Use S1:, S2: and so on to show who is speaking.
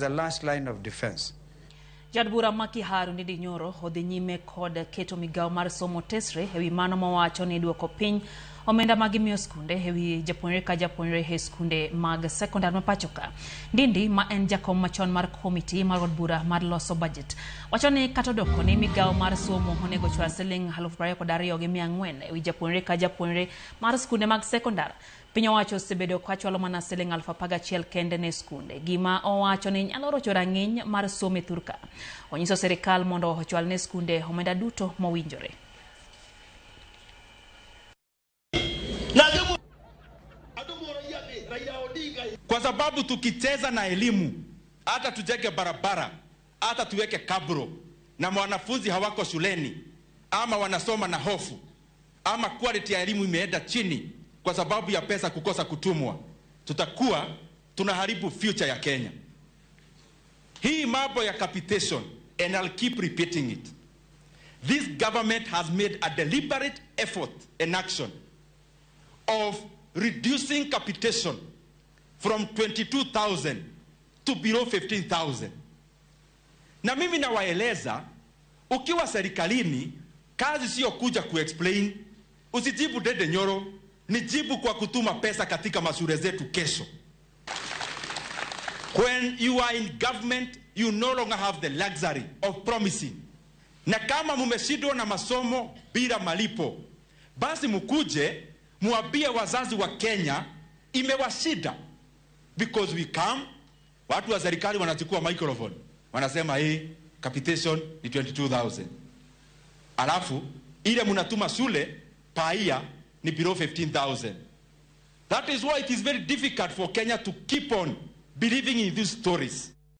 S1: The last line of defense.
S2: Jadbura maki haru ni dinyoro hodhi nyime kod keto migao mar somo tesre hewi mano mawacho ni duoko piny omenda magimiyo skunde hewi japuonjre ka japuonjre he skunde mag sekondar mapachoka. Ndindi ma en jakom machon mar komiti mar od bura mar loso budget wacho ni kata doko ni migao mar somo onego chwal siling 22,400 hewi japuonjre ka japuonjre mar skunde mag sekondar. Piny owacho osebedo kachwalo mana siling 1,000 kende ne skunde. Gima owacho ni nyalo rocho rang'iny mar somo e thurka. Onyiso serikal mondo ochwal ne skunde omenda duto mowinjore.
S3: Kwa sababu tukicheza na elimu, hata tujenge barabara, hata tuweke kabro, na wanafunzi hawako shuleni, ama wanasoma na hofu, ama quality ya elimu imeenda chini kwa sababu ya pesa kukosa kutumwa, tutakuwa tunaharibu future ya Kenya. Hii mambo ya capitation, and I'll keep repeating it. This government has made a deliberate effort and action of reducing capitation from 22,000 to below 15,000. Na mimi nawaeleza, ukiwa serikalini, kazi sio kuja kuexplain, usijibu dede nyoro, nijibu kwa kutuma pesa katika mashule zetu kesho. When you are in government, you no longer have the luxury of promising. Na kama mumeshindwa na masomo bila malipo, basi mukuje muambie wazazi wa Kenya imewashida. Because we come, watu wa serikali wanachukua microphone, wanasema capitation ni 22,000. Alafu ile munatuma shule paia ni below 15,000. That is why it is very difficult for Kenya to keep on believing in these stories.